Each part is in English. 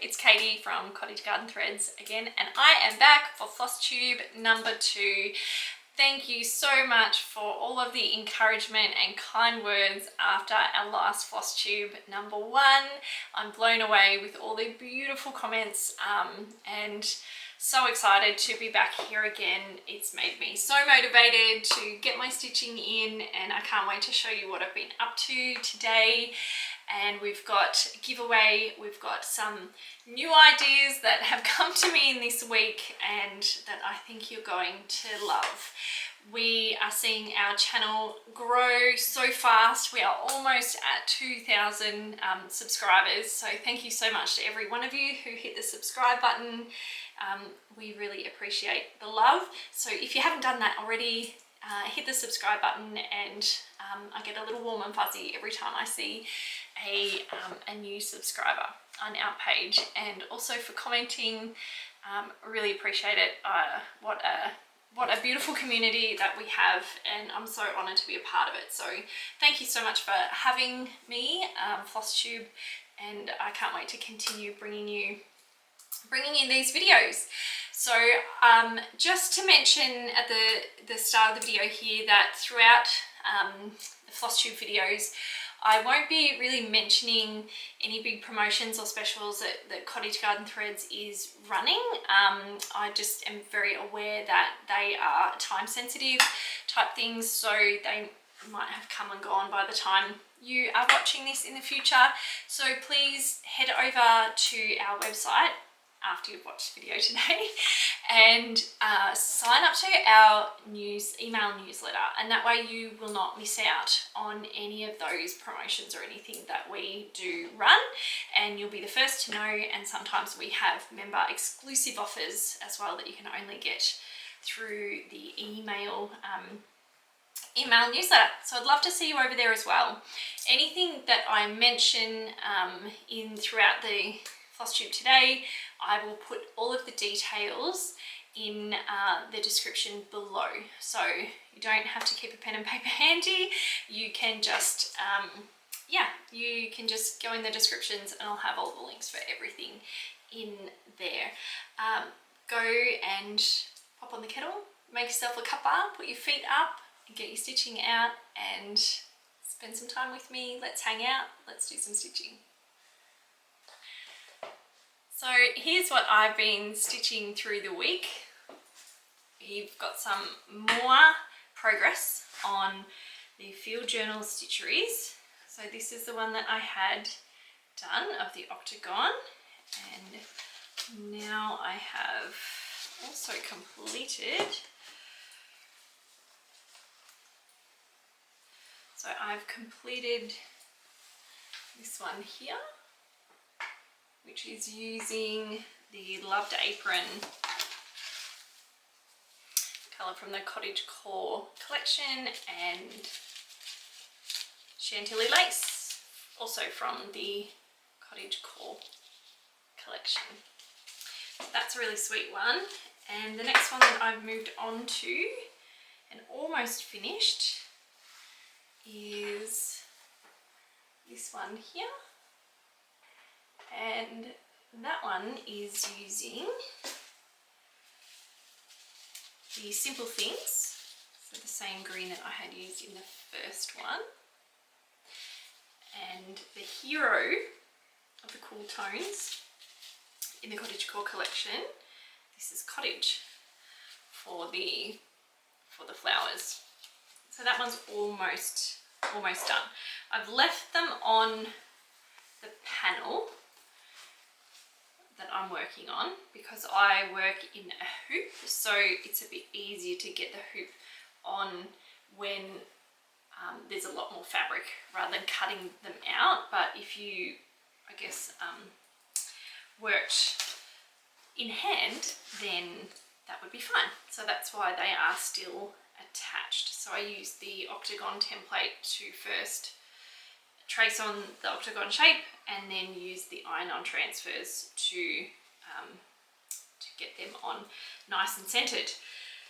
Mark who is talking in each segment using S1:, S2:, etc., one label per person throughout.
S1: it's Katie from Cottage Garden Threads again, and I am back for FLOSSTUBE number 2. Thank you so much for all of the encouragement and kind words after our last FLOSSTUBE number 1. I'm blown away with all the beautiful comments and so excited to be back here again. It's made me so motivated to get my stitching in, and I can't wait to show you what I've been up to today. And we've got a giveaway, we've got some new ideas that have come to me in this week and that I think you're going to love. We are seeing our channel grow so fast. We are almost at 2,000 subscribers. So thank you so much to every one of you who hit the subscribe button. We really appreciate the love. So if you haven't done that already, hit the subscribe button, and I get a little warm and fuzzy every time I see a new subscriber on our page. And also for commenting, really appreciate it. What a beautiful community that we have, and I'm so honoured to be a part of it. So thank you so much for having me, FLOSSTUBE, and I can't wait to continue bringing you these videos. So just to mention at the start of the video here that throughout the FLOSSTUBE videos, I won't be really mentioning any big promotions or specials that Cottage Garden Threads is running. I just am very aware that they are time sensitive type things, so they might have come and gone by the time you are watching this in the future. So please head over to our website after you've watched the video today and sign up to our email newsletter, and that way you will not miss out on any of those promotions or anything that we do run, and you'll be the first to know. And sometimes we have member exclusive offers as well that you can only get through the email newsletter. So I'd love to see you over there as well. Anything that I mention throughout the FLOSSTUBE today, I will put all of the details in the description below. So you don't have to keep a pen and paper handy. You can just, you can just go in the descriptions and I'll have all the links for everything in there. Go and pop on the kettle, make yourself a cuppa, put your feet up, and get your stitching out, and spend some time with me. Let's hang out, let's do some stitching. So here's what I've been stitching through the week. We've got some more progress on the Field Journal Stitcheries. So this is the one that I had done of the octagon, and now I have also completed. So I've completed this one here, which is using the Loved Apron colour from the Cottage Core collection, and Chantilly lace, also from the Cottage Core collection. That's a really sweet one. And the next one that I've moved on to and almost finished is this one here. And that one is using the Simple Things, so the same green that I had used in the first one. And the hero of the cool tones in the Cottage Core collection, this is Cottage for the flowers. So that one's almost done. I've left them on the panel that I'm working on because I work in a hoop, so it's a bit easier to get the hoop on when there's a lot more fabric rather than cutting them out. But if you, I guess, worked in hand, then that would be fine. So that's why they are still attached. So I used the octagon template to first trace on the octagon shape and then use the iron-on transfers to get them on nice and centered.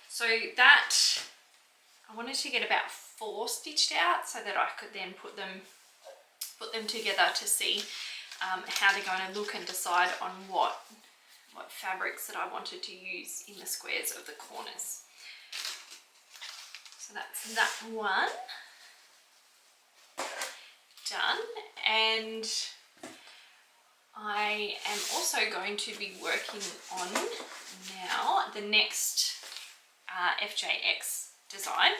S1: So that, I wanted to get about 4 stitched out so that I could then put them together to see how they're going to look and decide on what fabrics that I wanted to use in the squares of the corners. So that's that one done, and I am also going to be working on now the next FJX design.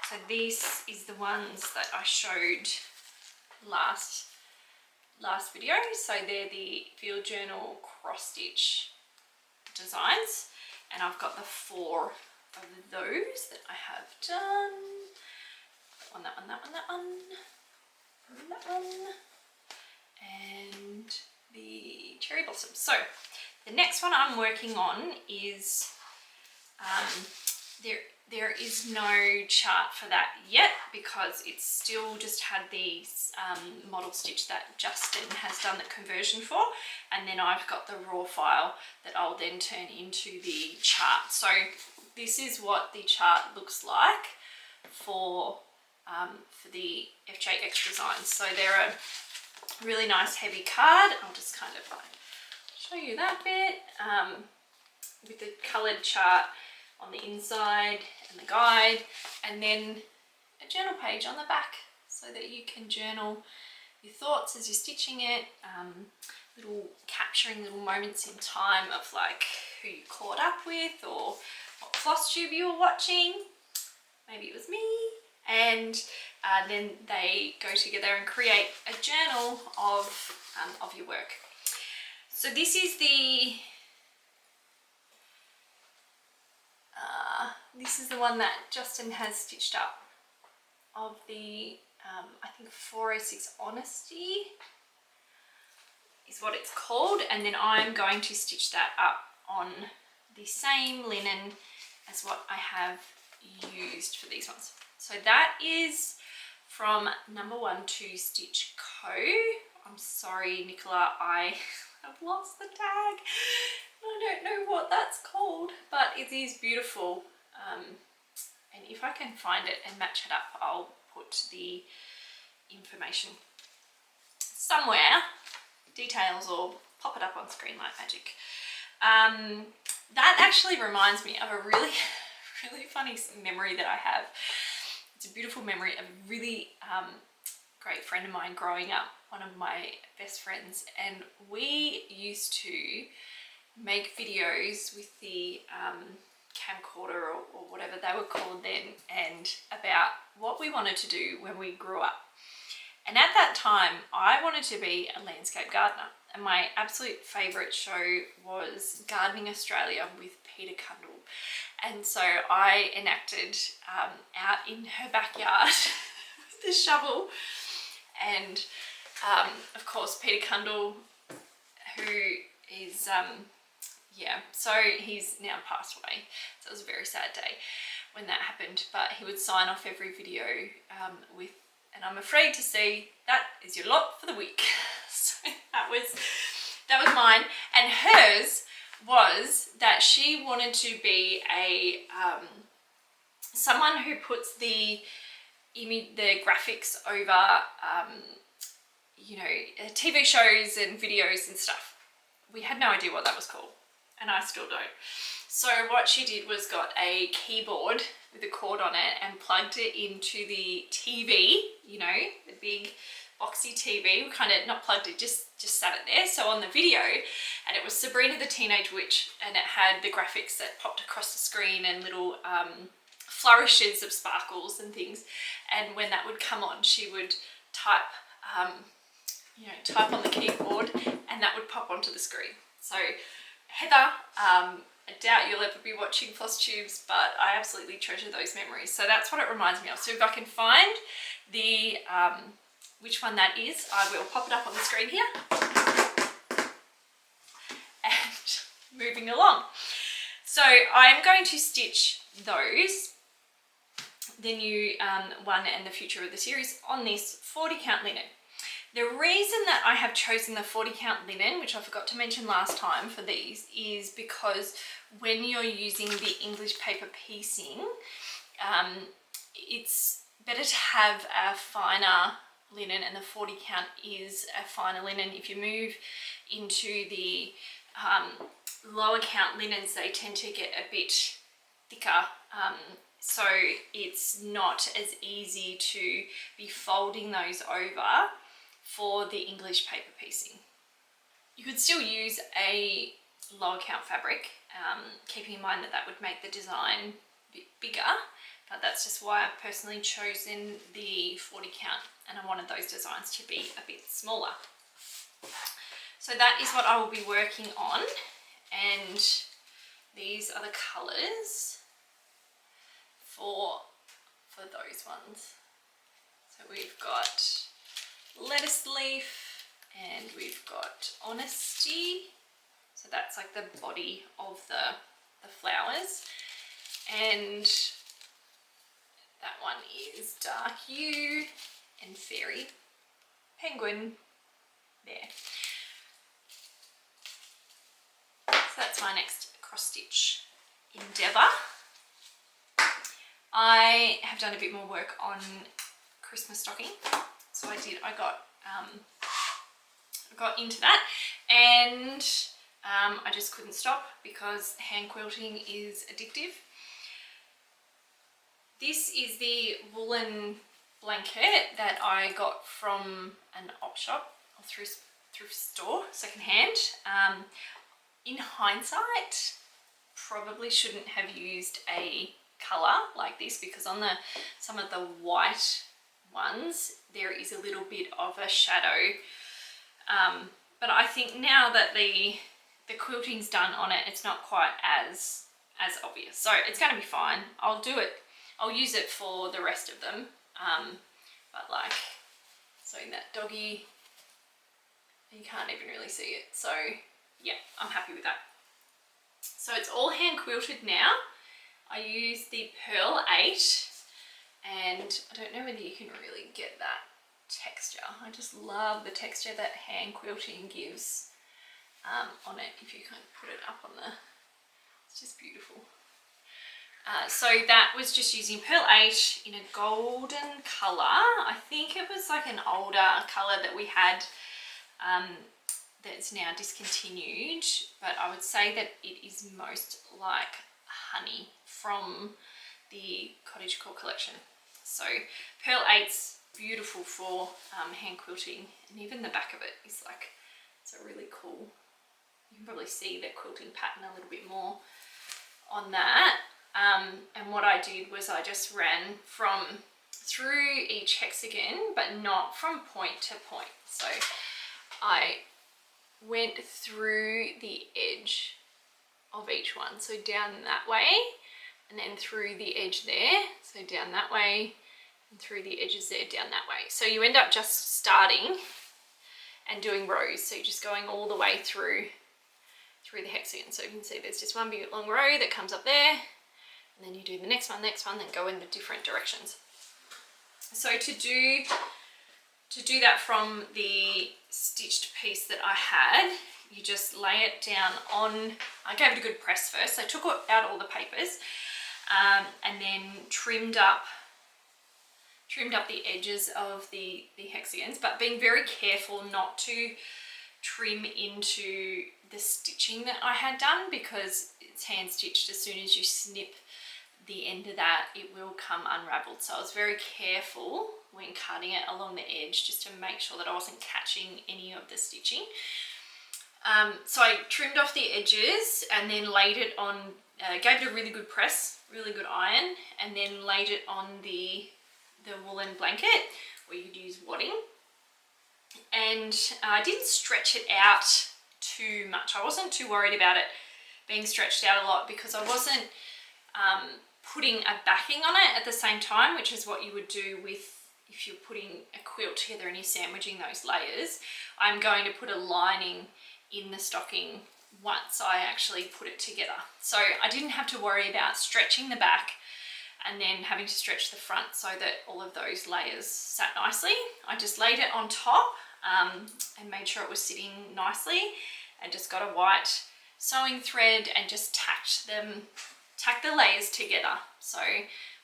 S1: So this is the ones that I showed last video. So they're the Field Journal cross stitch designs, and I've got the 4 of those that I have done. That one, and the cherry blossom. So the next one I'm working on is there is no chart for that yet, because it's still just had the model stitch that Justin has done the conversion for, and then I've got the raw file that I'll then turn into the chart. So this is what the chart looks like for the FJX designs. So they're a really nice heavy card. I'll just kind of show you that bit with the coloured chart on the inside and the guide, and then a journal page on the back so that you can journal your thoughts as you're stitching it, capturing little moments in time of like who you caught up with or what floss tube you were watching. Maybe it was me. And then they go together and create a journal of your work. So this is the one that Justin has stitched up of the I think 406 Honesty is what it's called, and then I'm going to stitch that up on the same linen as what I have used for these ones. So that is from No. 1 to Stitch Co. I'm sorry, Nicola, I have lost the tag. I don't know what that's called, but it is beautiful. And if I can find it and match it up, I'll put the information somewhere, details, or pop it up on screen like magic. That actually reminds me of a really funny memory that I have. It's a beautiful memory of a really great friend of mine growing up, one of my best friends, and we used to make videos with the camcorder or whatever they were called then, and about what we wanted to do when we grew up. And at that time, I wanted to be a landscape gardener, and my absolute favourite show was Gardening Australia with Peter Cundall. And so I enacted out in her backyard with the shovel, and of course Peter Cundall, who is so he's now passed away, so it was a very sad day when that happened, but he would sign off every video with, and I'm afraid to say that is your lot for the week. So that was mine, and hers was that she wanted to be a someone who puts the graphics over TV shows and videos and stuff. We had no idea what that was called, and I still don't. So what she did was got a keyboard with a cord on it and plugged it into the TV, the big boxy TV. We kind of not plugged it, just sat it there. So on the video, and it was Sabrina the Teenage Witch, and it had the graphics that popped across the screen and little flourishes of sparkles and things. And when that would come on, she would type on the keyboard, and that would pop onto the screen. So Heather, I doubt you'll ever be watching FLOSSTUBEs, but I absolutely treasure those memories. So that's what it reminds me of. So if I can find the which one that is, I will pop it up on the screen here. And moving along. So I am going to stitch those, the new one and the future of the series, on this 40 count linen. The reason that I have chosen the 40 count linen, which I forgot to mention last time for these, is because when you're using the English paper piecing, it's better to have a finer linen, and the 40 count is a finer linen. If you move into the lower count linens, they tend to get a bit thicker, so it's not as easy to be folding those over for the English paper piecing. You could still use a lower count fabric, keeping in mind that that would make the design a bit bigger, but that's just why I've personally chosen the 40 count, and I wanted those designs to be a bit smaller. So that is what I will be working on, and these are the colours for those ones. So we've got lettuce leaf, and we've got honesty. So that's like the body of the flowers, and that one is dark yew and fairy penguin there. So that's my next cross stitch endeavour. I have done a bit more work on Christmas stocking, so I got into that, and I just couldn't stop because hand quilting is addictive. This is the woolen blanket that I got from an op shop or thrift store, secondhand. In hindsight, probably shouldn't have used a colour like this, because on some of the white ones there is a little bit of a shadow, but I think now that the quilting's done on it, it's not quite as obvious, so it's going to be fine. I'll use it for the rest of them, but like, so in that doggy, you can't even really see it, so yeah, I'm happy with that. So it's all hand quilted now. I use the Pearl 8, and I don't know whether you can really get that texture. I just love the texture that hand quilting gives on it. If you kind of put it up on it's just beautiful. So that was just using Pearl 8 in a golden colour. I think it was like an older colour that we had that's now discontinued, but I would say that it is most like honey from the Cottage Quilt collection. So Pearl 8's beautiful for hand quilting, and even the back of it is like, it's a really cool, you can probably see the quilting pattern a little bit more on that. And what I did was I just ran through each hexagon, but not from point to point. So I went through the edge of each one, so down that way, and then through the edge there, so down that way, and through the edges there, down that way. So you end up just starting and doing rows, so you're just going all the way through the hexagon. So you can see there's just one big long row that comes up there, and then you do the next one, then go in the different directions. So to do that from the stitched piece that I had, you just lay it down on, I gave it a good press first. I took out all the papers, and then trimmed up the edges of the hexagons, but being very careful not to trim into the stitching that I had done, because it's hand stitched. As soon as you snip the end of that, it will come unraveled. So I was very careful when cutting it along the edge, just to make sure that I wasn't catching any of the stitching. So I trimmed off the edges and then laid it on, gave it a really good press, really good iron, and then laid it on the woolen blanket, where you'd use wadding. And I didn't stretch it out too much. I wasn't too worried about it being stretched out a lot, because I wasn't putting a backing on it at the same time, which is what you would do if you're putting a quilt together and you're sandwiching those layers. I'm going to put a lining in the stocking once I actually put it together. So I didn't have to worry about stretching the back and then having to stretch the front so that all of those layers sat nicely. I just laid it on top and made sure it was sitting nicely, and just got a white sewing thread and just tacked the layers together. So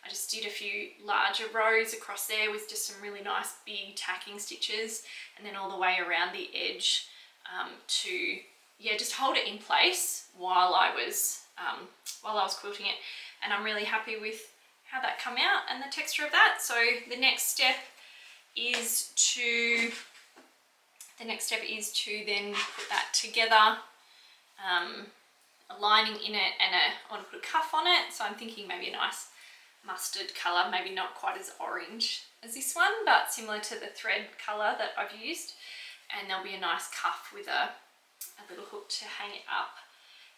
S1: I just did a few larger rows across there with just some really nice big tacking stitches, and then all the way around the edge to, yeah, just hold it in place while I was quilting it. And I'm really happy with how that come out and the texture of that. So the next step is to then put that together, a lining in it, and I want to put a cuff on it. So I'm thinking maybe a nice mustard colour, maybe not quite as orange as this one, but similar to the thread colour that I've used. And there'll be a nice cuff with a little hook to hang it up,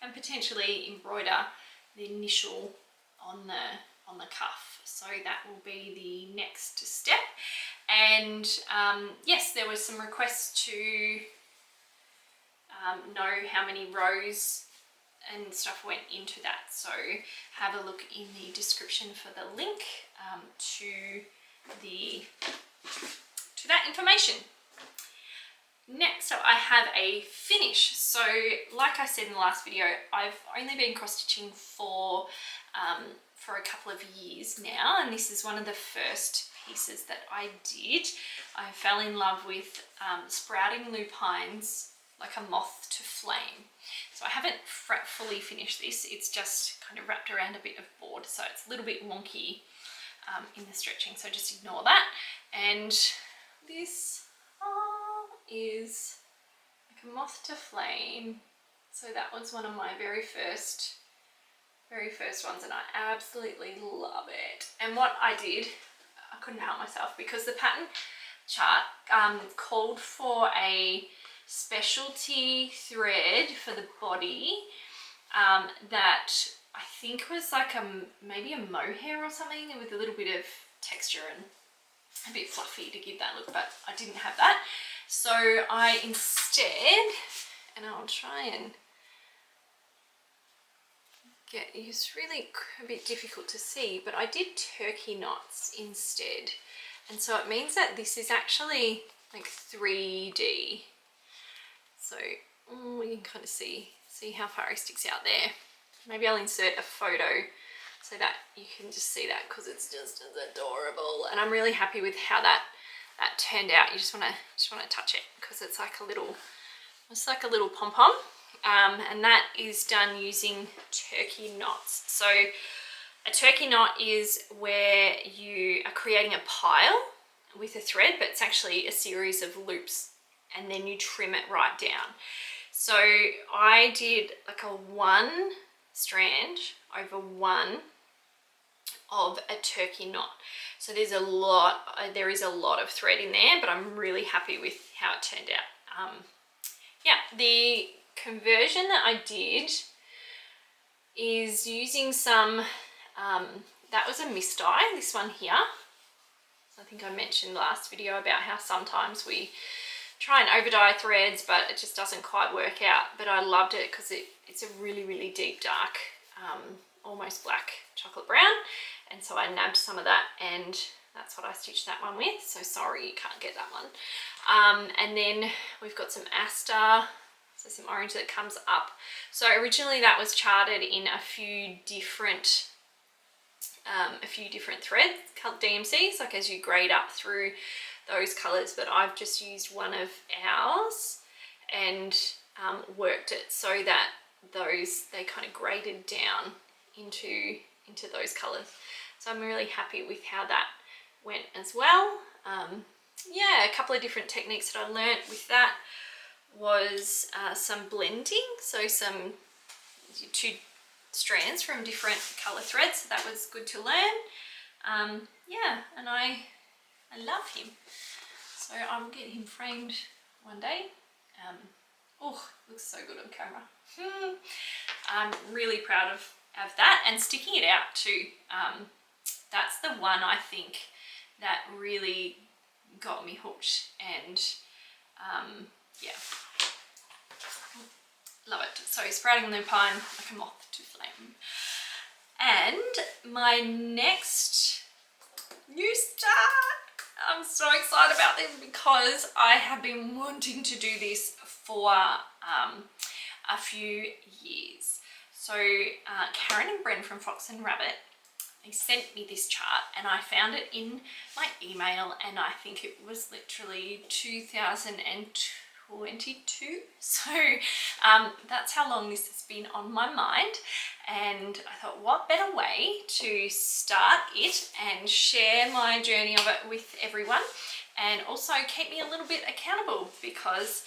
S1: and potentially embroider the initial on the cuff. So that will be the next step. And yes, there was some requests to know how many rows and stuff went into that. So have a look in the description for the link to that information. Next up, I have a finish. So like I said in the last video, I've only been cross stitching for a couple of years now, and this is one of the first pieces that I did. I fell in love with sprouting lupines, like a moth to flame. So I haven't fully finished this, it's just kind of wrapped around a bit of board, so it's a little bit wonky in the stretching, so just ignore that. And this is like a moth to flame. So that was one of my very first ones, and I absolutely love it. And what I did, I couldn't help myself, because the pattern chart called for a specialty thread for the body that I think was like maybe a mohair or something, with a little bit of texture and a bit fluffy to give that look, but I didn't have that. So I instead, and I'll try and it's really a bit difficult to see, but I did turkey knots instead. And so it means that this is actually like 3D. So you can kind of see how far he sticks out there. Maybe I'll insert a photo so that you can just see that, because it's just as adorable. And I'm really happy with how that turned out. You just want to touch it, because it's like a little pom-pom. And that is done using turkey knots. So a turkey knot is where you are creating a pile with a thread, but it's actually a series of loops, and then you trim it right down. So I did like a 1 strand over 1 of a turkey knot. So there is a lot of thread in there, but I'm really happy with how it turned out. Yeah, the conversion that I did is using some, that was a mist dye, this one here. So I think I mentioned last video about how sometimes we try and over dye threads, but it just doesn't quite work out. But I loved it because it's a really, really deep dark, almost black chocolate brown. And so I nabbed some of that, and that's what I stitched that one with. So sorry you can't get that one. And then we've got some aster, so some orange that comes up. So originally that was charted in a few different threads, DMCs, like as you grade up through those colours, but I've just used one of ours and worked it so that they kind of graded down into those colours. So I'm really happy with how that went as well. Yeah, a couple of different techniques that I learnt with that was some blending, so some 2 strands from different colour threads, so that was good to learn. Yeah, and I love him, so I will get him framed one day. Oh, looks so good on camera. I'm really proud of that, and sticking it out too. That's the one I think that really got me hooked, and yeah, love it. So sprouting lupine like a moth to flame. And my next new start, I'm so excited about this because I have been wanting to do this for a few years. So Karen and Bren from Fox and Rabbit, they sent me this chart, and I found it in my email, and I think it was literally 2022. So that's how long this has been on my mind, and I thought, what better way to start it and share my journey of it with everyone, and also keep me a little bit accountable, because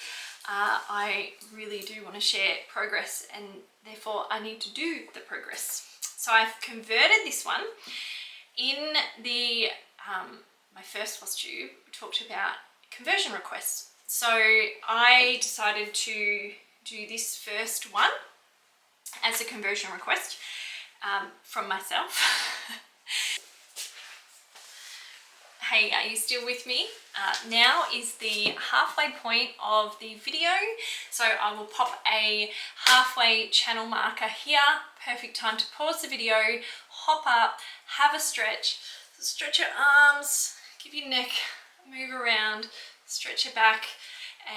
S1: I really do want to share progress, and therefore I need to do the progress. So I've converted this one. In the my first floss tube, we talked about conversion requests. So I decided to do this first one as a conversion request from myself. Hey, are you still with me? Now is the halfway point of the video, so I will pop a halfway channel marker here. Perfect time to pause the video, hop up, have a stretch, stretch your arms, give your neck a move around, stretch your back,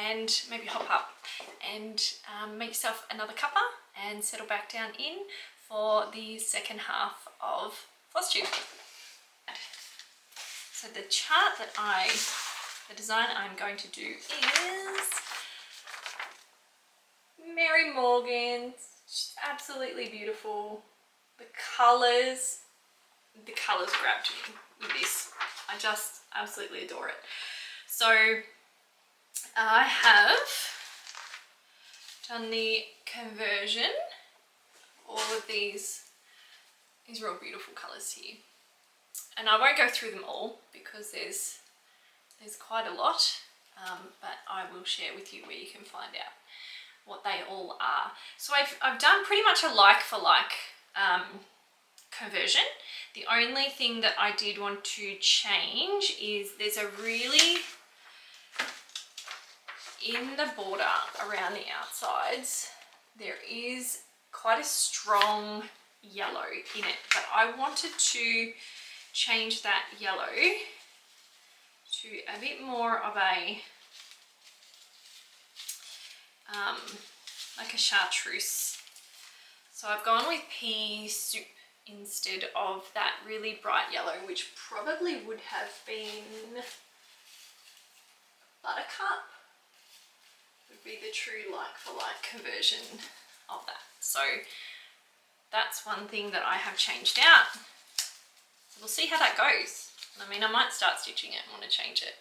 S1: and maybe hop up and make yourself another cuppa and settle back down in for the second half of floss tube. So the chart that the design I'm going to do is Mary Morgan's. She's absolutely beautiful. The colours grabbed me with this. I just absolutely adore it. So I have done the conversion. All of these are all beautiful colours here. And I won't go through them all because there's quite a lot, but I will share with you where you can find out what they all are. So I've done pretty much a like for like conversion. The only thing that I did want to change is there's a really, in the border around the outsides, there is quite a strong yellow in it, but I wanted to change that yellow to a bit more of a like a chartreuse. So I've gone with pea soup instead of that really bright yellow, which probably would have been buttercup, would be the true like for like conversion of that. So that's one thing that I have changed out. So we'll see how that goes. I mean, I might start stitching it and want to change it.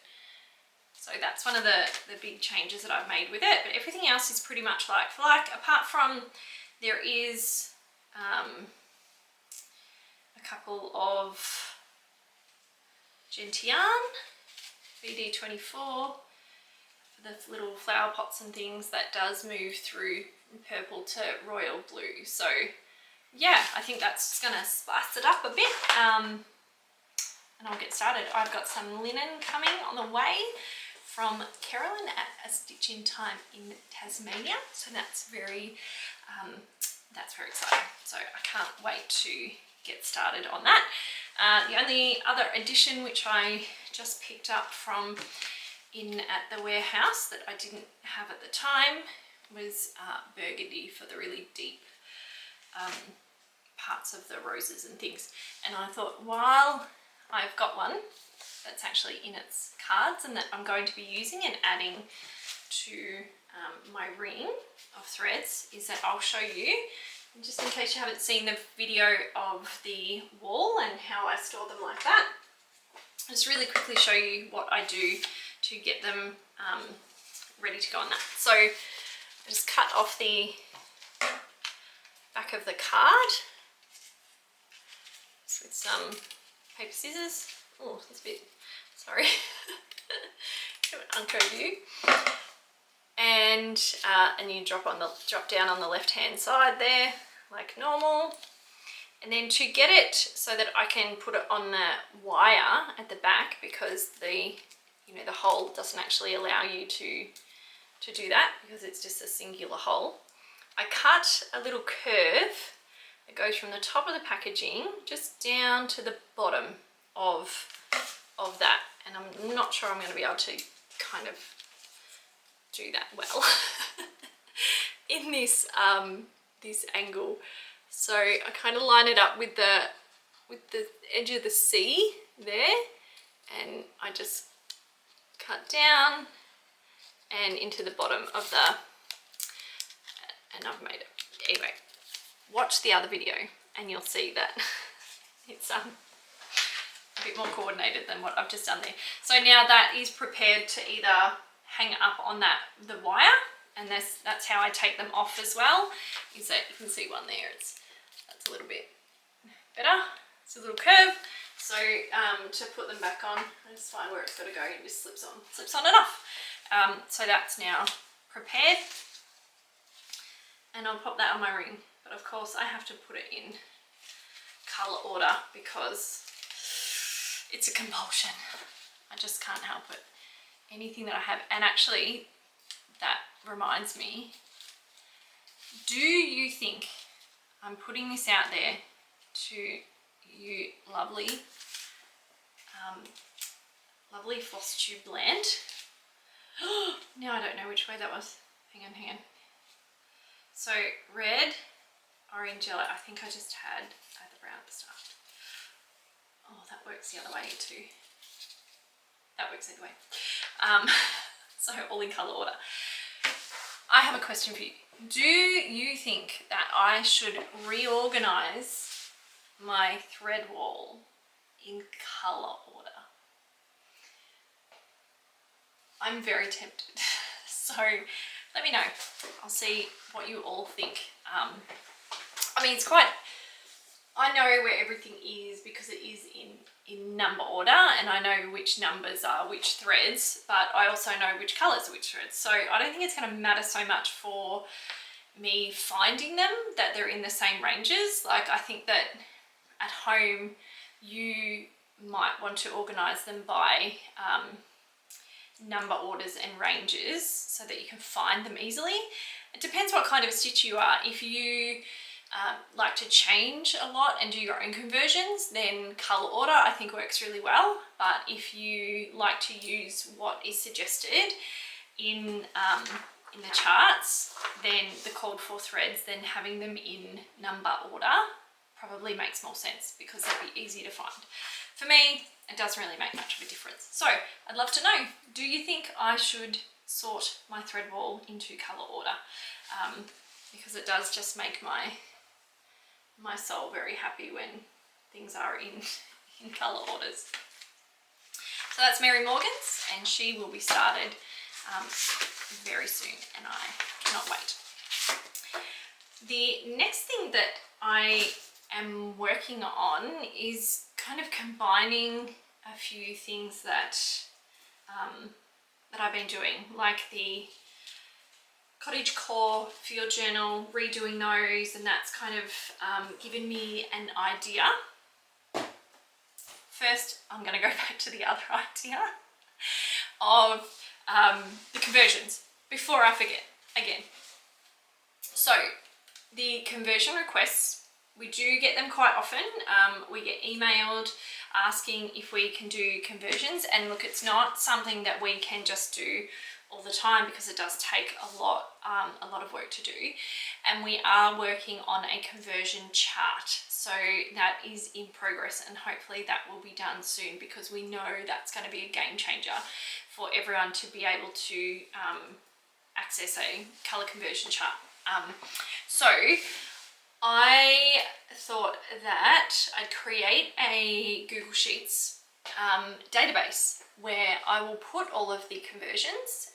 S1: So that's one of the big changes that I've made with it, but everything else is pretty much like for like, apart from there is a couple of Gentian BD24 for the little flower pots and things that does move through purple to royal blue. So yeah, I think that's gonna spice it up a bit, and I'll get started. I've got some linen coming on the way from Carolyn at A Stitch in Time in Tasmania, so that's very exciting. So I can't wait to get started on that. The only other addition which I just picked up from in at the warehouse that I didn't have at the time was burgundy for the really deep parts of the roses and things. And I thought, while I've got one that's actually in its cards and that I'm going to be using and adding to my ring of threads, is that I'll show you, just in case you haven't seen the video of the wall and how I store them like that, I'll just really quickly show you what I do to get them ready to go on that. So I just cut off the back of the card just with some paper scissors. Oh, that's a bit, sorry. Uncode view. And you drop down on the left hand side there like normal. And then to get it so that I can put it on the wire at the back, because the hole doesn't actually allow you to do that because it's just a singular hole. I cut a little curve that goes from the top of the packaging just down to the bottom of that, and I'm not sure I'm going to be able to kind of do that well in this this angle. So I kind of line it up with with the edge of the C there, and I just cut down and into the bottom of the, and I've made it. Anyway, watch the other video and you'll see that it's a bit more coordinated than what I've just done there. So now that is prepared to either hang up on the wire, and that's how I take them off as well, is that you can see one there, that's a little bit better. It's a little curve. So to put them back on, I just find where it's got to go, and it just slips on and off. So that's now prepared, and I'll pop that on my ring. But of course I have to put it in colour order because it's a compulsion. I just can't help it. Anything that I have, and actually that reminds me, do you think I'm putting this out there to you lovely FLOSSTUBE land? Now I don't know which way that was. Hang on. So red, orange, yellow. I think I just had the brown at the start. Oh, that works the other way too. That works either way. So all in colour order. I have a question for you. Do you think that I should reorganise my thread wall in colour order? I'm very tempted. So let me know. I'll see what you all think. I mean, it's quite, I know where everything is because it is in number order, and I know which numbers are which threads, but I also know which colours are which threads. So I don't think it's going to matter so much for me finding them that they're in the same ranges. Like, I think that at home you might want to organise them by number orders and ranges so that you can find them easily. It depends what kind of a stitch you are. If you like to change a lot and do your own conversions, then colour order I think works really well. But if you like to use what is suggested in the charts, then the called for threads, then having them in number order probably makes more sense because they'll be easier to find. For me, it doesn't really make much of a difference. So I'd love to know, do you think I should sort my thread wall into colour order? Because it does just make my soul very happy when things are in colour orders. So that's Mary Morgan's, and she will be started very soon, and I cannot wait. The next thing that I am working on is kind of combining a few things that I've been doing, like the Cottage core field journal, redoing those, and that's kind of given me an idea. First, I'm going to go back to the other idea of the conversions before I forget again. So the conversion requests, we do get them quite often. We get emailed asking if we can do conversions, and look, it's not something that we can just do all the time because it does take a lot of work to do, and we are working on a conversion chart, so that is in progress, and hopefully that will be done soon because we know that's going to be a game changer for everyone to be able to access a colour conversion chart. So I thought that I'd create a Google Sheets database where I will put all of the conversions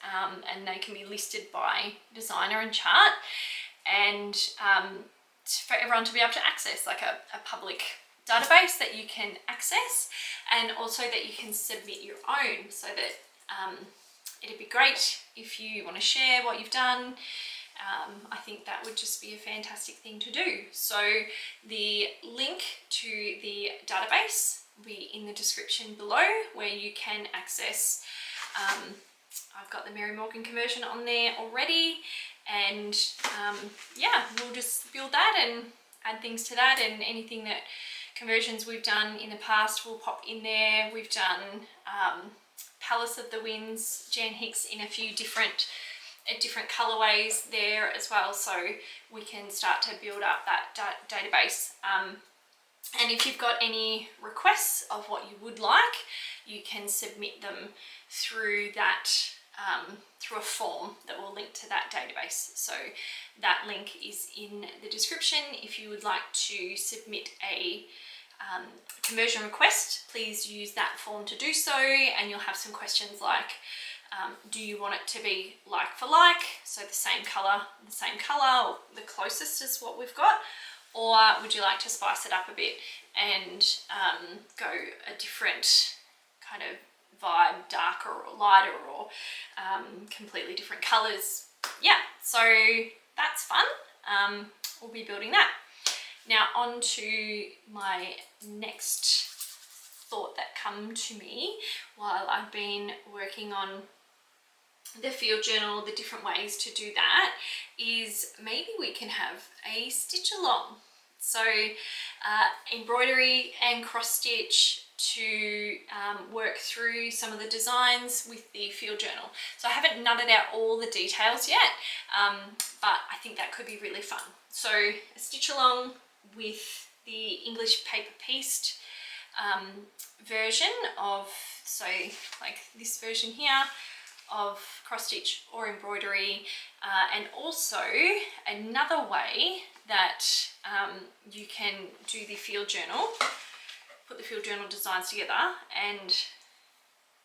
S1: and they can be listed by designer and chart, and for everyone to be able to access, like a public database that you can access, and also that you can submit your own, so that it'd be great if you want to share what you've done. I think that would just be a fantastic thing to do. So the link to the database will be in the description below, where you can access, I've got the Mary Morgan conversion on there already, and yeah, we'll just build that and add things to that, and anything that conversions we've done in the past will pop in there. We've done Palace of the Winds, Jan Hicks, in a few different colorways there as well, so we can start to build up that database. And if you've got any requests of what you would like, you can submit them through that through a form that will link to that database. So that link is in the description. If you would like to submit a conversion request, please use that form to do so, and you'll have some questions like, do you want it to be like for like, so the same color, or the closest is what we've got, or would you like to spice it up a bit and go a different kind of vibe, darker or lighter, or completely different colors. Yeah, so that's fun. We'll be building that. Now on to my next thought that come to me while I've been working on the field journal, the different ways to do that, is maybe we can have a stitch along. So embroidery and cross stitch to work through some of the designs with the field journal. So I haven't nutted out all the details yet, but I think that could be really fun. So a stitch along with the English paper pieced version of, so like this version here, of cross stitch or embroidery, and also another way that you can do the field journal, put the field journal designs together. And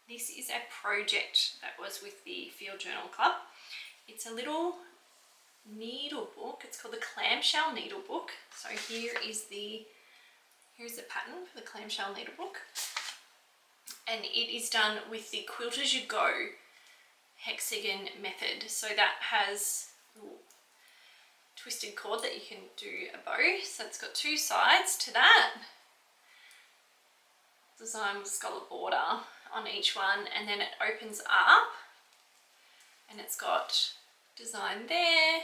S1: this is a project that was with the Field Journal Club. It's a little needle book. It's called the Clamshell Needlebook. So here's the pattern for the Clamshell Needlebook, and it is done with the Quilt as you go hexagon method. So that has a twisted cord that you can do a bow. So it's got two sides to that, design with scallop border on each one, and then it opens up and it's got design there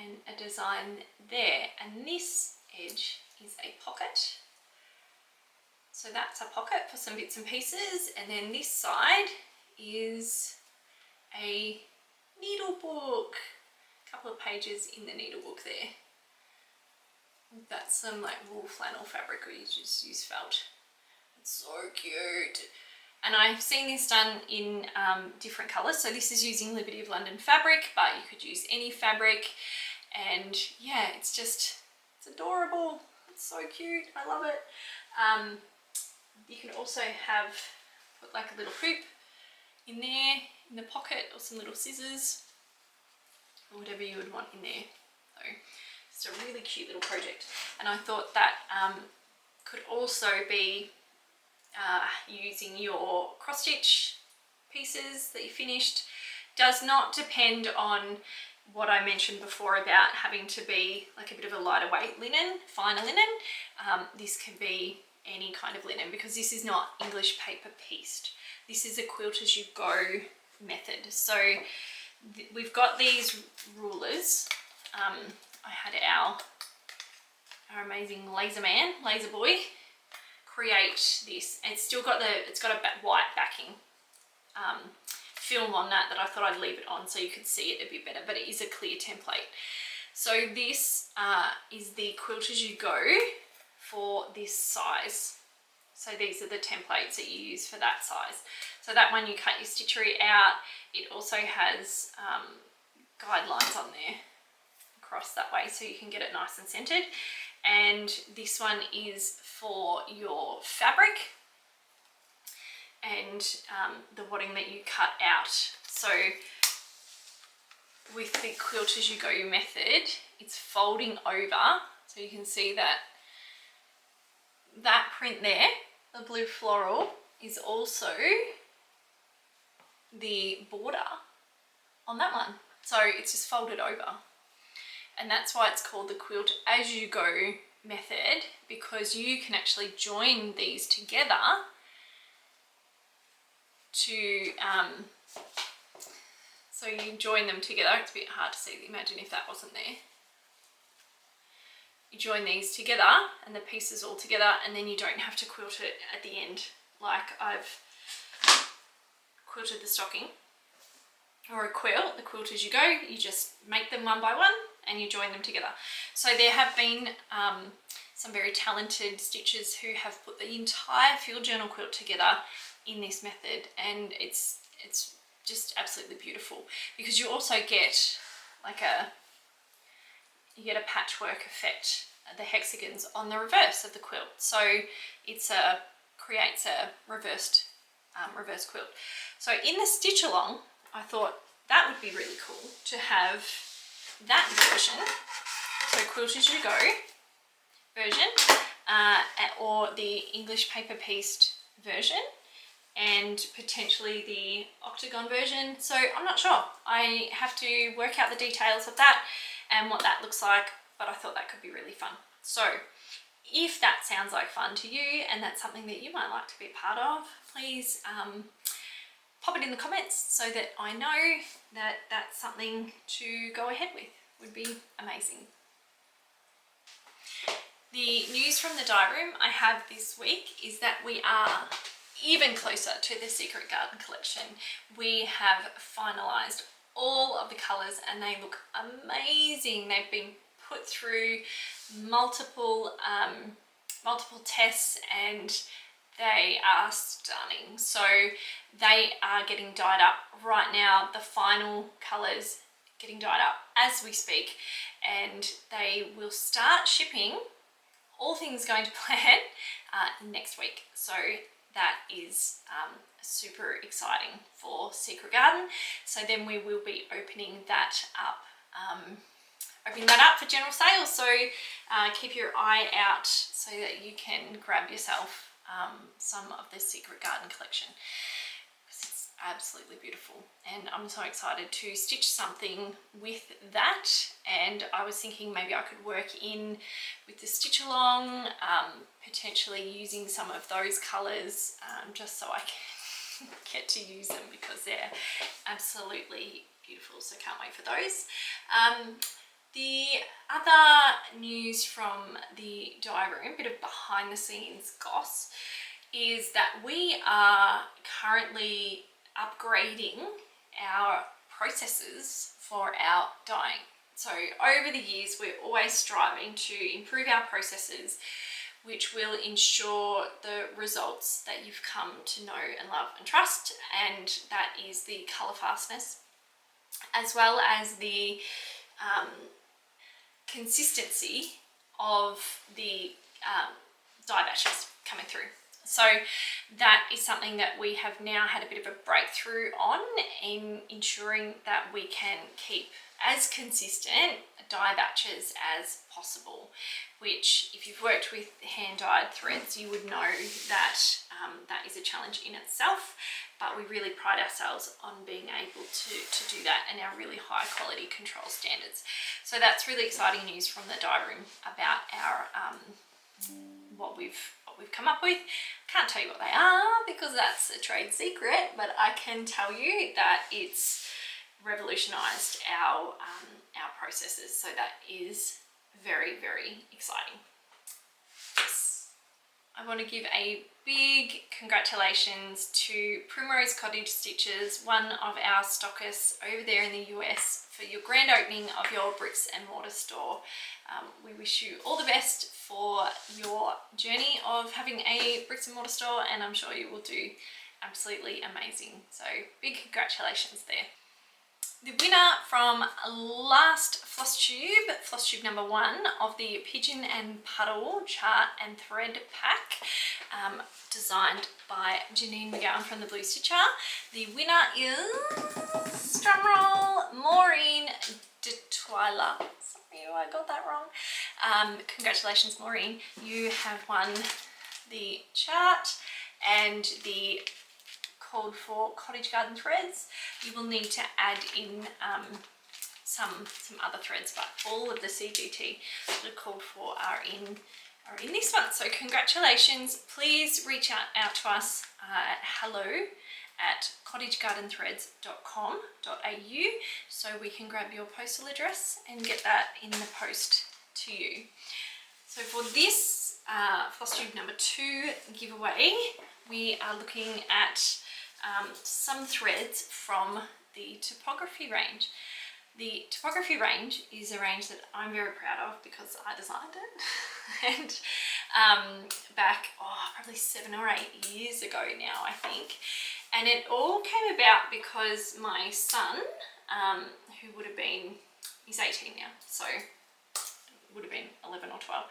S1: and a design there, and this edge is a pocket. So that's a pocket for some bits and pieces, and then this side is a needle book, a couple of pages in the needle book there. That's some like wool flannel fabric, or you just use felt. It's so cute. And I've seen this done in different colours. So this is using Liberty of London fabric, but you could use any fabric. And yeah, it's adorable. It's so cute. I love it. You can also put like a little hoop in there, in the pocket, or some little scissors, or whatever you would want in there. So it's a really cute little project. And I thought that could also be using your cross stitch pieces that you finished. Does not depend on what I mentioned before about having to be like a bit of a lighter weight linen, finer linen. This can be any kind of linen, because this is not English paper pieced. This is a quilt as you go method. So we've got these rulers. I had our amazing laser boy create this, and it's got a white backing film on that I thought I'd leave it on so you could see it a bit better, but it is a clear template. So this is the quilt as you go for this size. So these are the templates that you use for that size. So that one you cut your stitchery out. It also has guidelines on there across that way, so you can get it nice and centered. And this one is for your fabric and the wadding that you cut out. So with the quilt as you go method, it's folding over, so you can see that print there, the blue floral, is also the border on that one. So it's just folded over. And that's why it's called the quilt as you go method, because you can actually join these together to, so you join them together. It's a bit hard to see, imagine if that wasn't there. You join these together and the pieces all together, and then you don't have to quilt it at the end like I've quilted the stocking or a quilt. The quilt as you go, you just make them one by one and you join them together. So there have been some very talented stitchers who have put the entire field journal quilt together in this method, and it's just absolutely beautiful, because you also get like a patchwork effect, the hexagons on the reverse of the quilt, so it's creates a reverse quilt. So in the stitch along, I thought that would be really cool to have that version, so Quilt As You Go version, or the English paper pieced version, and potentially the octagon version. So I'm not sure. I have to work out the details of that and what that looks like, but I thought that could be really fun. So if that sounds like fun to you and that's something that you might like to be a part of, please pop it in the comments so that I know that that's something to go ahead with. Would be amazing. The news from the dye room I have this week is that we are even closer to the Secret Garden collection. We have finalised all of the colours and they look amazing. They've been put through multiple tests and they are stunning. So they are getting dyed up right now. The final colours getting dyed up as we speak, and they will start shipping, all things going to plan, next week. So that is super exciting for Secret Garden. So then we will be opening that up for general sales. So keep your eye out so that you can grab yourself some of the Secret Garden collection. It's absolutely beautiful, and I'm so excited to stitch something with that. And I was thinking maybe I could work in with the stitch along, potentially using some of those colours, just so I can get to use them, because they're absolutely beautiful. So can't wait for those. The other news from the dye room, bit of behind the scenes goss, is that we are currently upgrading our processes for our dyeing. So over the years, we're always striving to improve our processes, which will ensure the results that you've come to know and love and trust, and that is the colour fastness, as well as the consistency of the dye batches coming through. So that is something that we have now had a bit of a breakthrough on, in ensuring that we can keep as consistent dye batches as possible, which if you've worked with hand-dyed threads, you would know that that is a challenge in itself, but we really pride ourselves on being able to do that and our really high quality control standards. So that's really exciting news from the dye room about our what we've come up with. Can't tell you what they are because that's a trade secret, but I can tell you that it's revolutionized our processes, so that is very, very exciting. Yes. I want to give a big congratulations to Primrose Cottage Stitches, one of our stockists over there in the US, for your grand opening of your bricks and mortar store. We wish you all the best for your journey of having a bricks and mortar store, and I'm sure you will do absolutely amazing. So big congratulations there. The winner from last FLOSSTUBE number 1 of the Pigeon and Puddle Chart and Thread Pack, designed by Janine McGowan from the Blue Stitcher. The winner is, drumroll, Maureen de Twyla. Sorry, I got that wrong. Congratulations, Maureen. You have won the chart and the called for Cottage Garden threads. You will need to add in some other threads, but all of the CGT that are called for are in this one. So congratulations. Please reach out to us at hello@cottagegardenthreads.com.au so we can grab your postal address and get that in the post to you. So for this FLOSSTUBE number 2 giveaway, we are looking at some threads from the topography range. The typography range is a range that I'm very proud of because I designed it. And back, probably 7 or 8 years ago now, I think. And it all came about because my son, who would have been, he's 18 now, so would have been 11 or 12,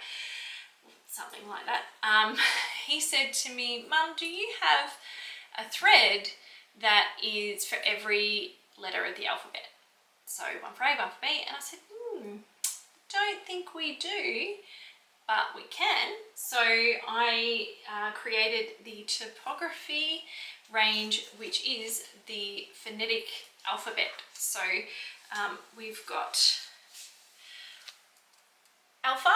S1: something like that. He said to me, "Mum, do you have a thread that is for every letter of the alphabet? So one for A, one for B." And I said, don't think we do, but we can. So I created the typography range, which is the phonetic alphabet. So we've got Alpha,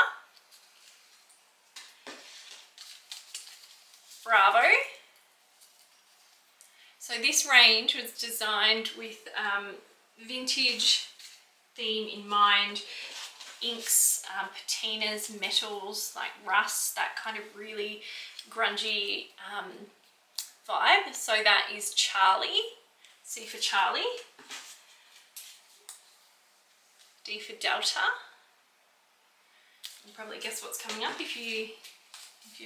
S1: Bravo. So this range was designed with vintage theme in mind, inks, patinas, metals like rust, that kind of really grungy vibe. So that is Charlie, C for Charlie, D for Delta. You can probably guess what's coming up if you're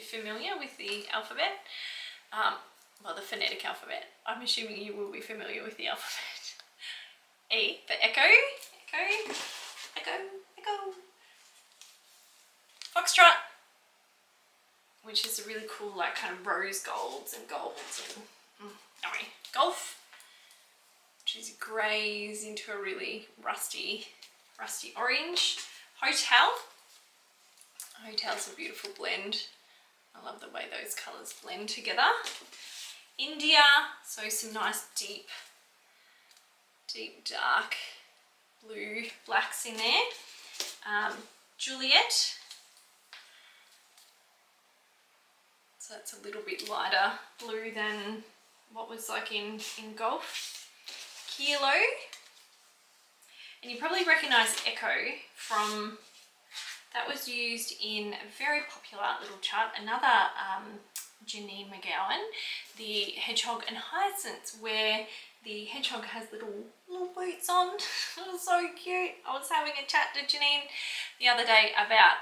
S1: familiar with the alphabet. Well, the phonetic alphabet. I'm assuming you will be familiar with the alphabet. E for Echo, Echo, Echo, Echo. Foxtrot, which is a really cool, like, kind of rose golds and Golf, which is greys into a really rusty orange. Hotel. Hotel's a beautiful blend. I love the way those colours blend together. India, so some nice deep dark blue blacks in there. Juliet, so that's a little bit lighter blue than what was like in Golf. Kilo, and you probably recognise Echo from, that was used in a very popular little chart, another Janine McGowan, the Hedgehog and Hyacinths, where the hedgehog has little boots on. It was so cute. I was having a chat to Janine the other day about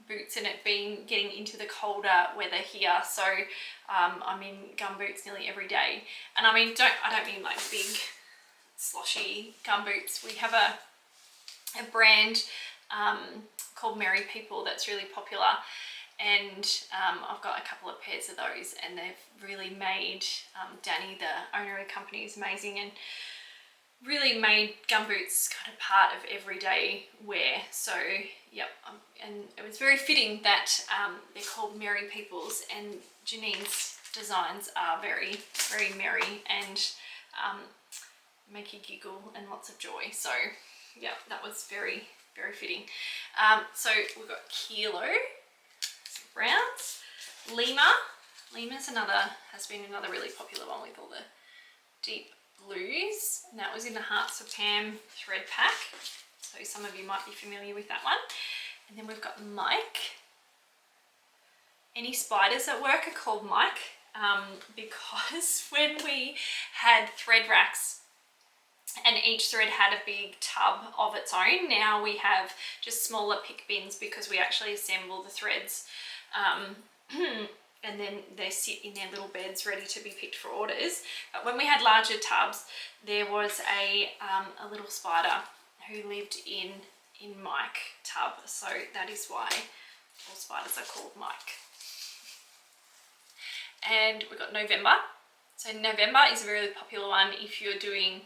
S1: boots and it getting into the colder weather here. So I'm in gum boots nearly every day. And I mean, I don't mean like big sloshy gum boots. We have a brand called Merry People that's really popular, and I've got a couple of pairs of those, and they've really made, Danny, the owner of the company, is amazing and really made gumboots kind of part of everyday wear. So yep, and it was very fitting that they're called Merry Peoples, and Janine's designs are very, very merry and make you giggle and lots of joy. So yeah, that was very, very fitting. So we've got Kilo, some browns. Lima's has been another really popular one with all the deep blues, and that was in the Hearts of Pam thread pack, so some of you might be familiar with that one. And then we've got Mike. Any spiders at work are called Mike, because when we had thread racks and each thread had a big tub of its own, now we have just smaller pick bins because we actually assemble the threads, and then they sit in their little beds ready to be picked for orders. But when we had larger tubs, there was a little spider who lived in Mike tub, so that is why all spiders are called Mike. And we've got November. So November is a really popular one if you're doing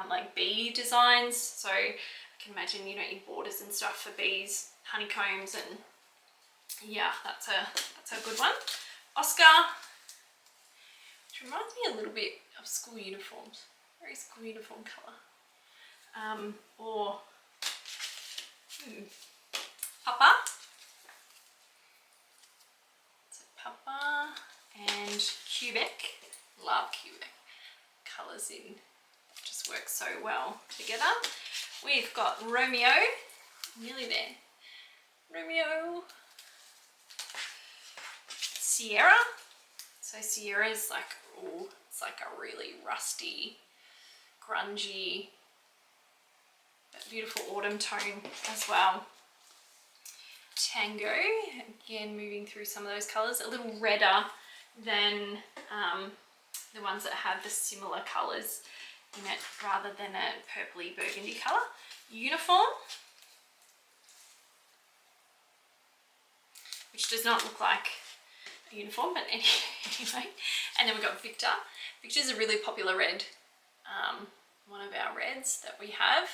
S1: like bee designs. So I can imagine, you know, in borders and stuff for bees, honeycombs, and yeah, that's a good one. Oscar, which reminds me a little bit of school uniforms, very school uniform colour. Or Papa. So Papa and Quebec. Love Quebec. Colours in just work so well together. We've got Romeo, nearly there. Romeo. Sierra. So Sierra is like, oh, it's like a really rusty, grungy That beautiful autumn tone as well. Tango, again moving through some of those colours, a little redder than the ones that have the similar colours in it rather than a purpley burgundy colour. Uniform, which does not look like a uniform, but anyway. And then we've got Victor. Victor's a really popular red, one of our reds that we have.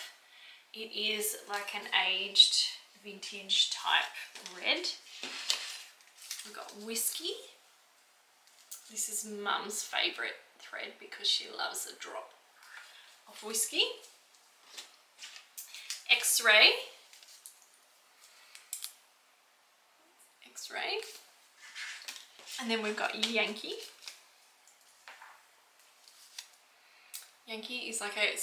S1: It is like an aged vintage type red. We've got Whiskey. This is Mum's favourite thread because she loves a drop of whiskey. X-ray. X-ray. And then we've got Yankee. Yankee is like a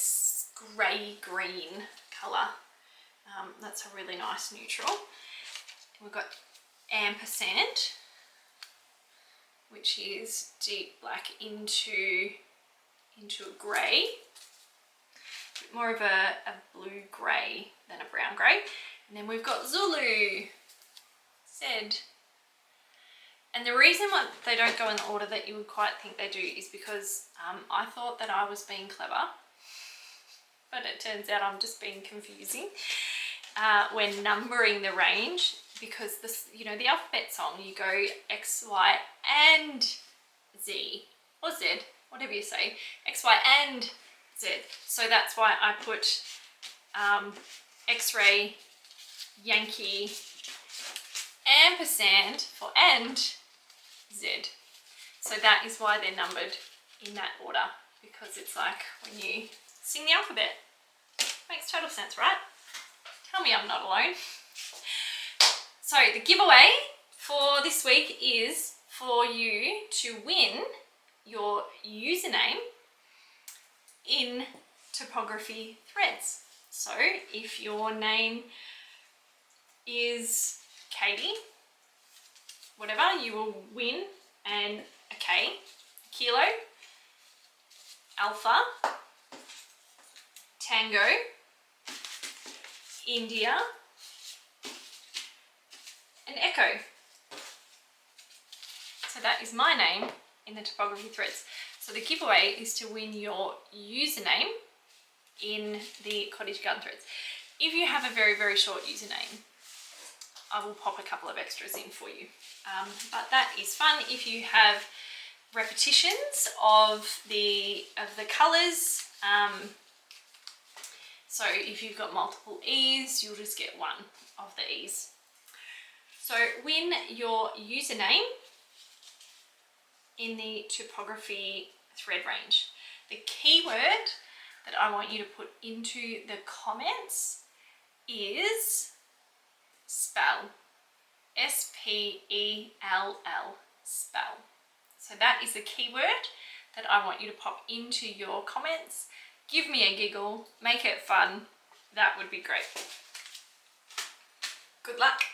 S1: grey-green colour. That's a really nice neutral. We've got Ampersand, which is deep black into a grey. A bit more of a blue grey than a brown grey. And then we've got Zulu, Zed. And the reason why they don't go in the order that you would quite think they do is because I thought that I was being clever, but it turns out I'm just being confusing when numbering the range, because this, you know, the alphabet song, you go X, Y, and Z, or Z, whatever you say, X, Y, and Z. So that's why I put X-ray, Yankee, ampersand for and Z. So that is why they're numbered in that order, because it's like when you sing the alphabet. Makes total sense, right? Tell me I'm not alone. So the giveaway for this week is for you to win your username in Topography Threads. So if your name is Katie, whatever, you will win a K, Kilo, Alpha, Tango, India, and Echo. So that is my name in the Topography Threads. So the giveaway is to win your username in the Cottage Garden Threads. If you have a very, very short username, I will pop a couple of extras in for you. But that is fun if you have repetitions of the colours. So if you've got multiple E's, you'll just get one of the E's. So win your username in the Topography thread range. The keyword that I want you to put into the comments is spell. S-P-E-L-L, spell. So that is the keyword that I want you to pop into your comments. Give me a giggle, make it fun. That would be great. Good luck.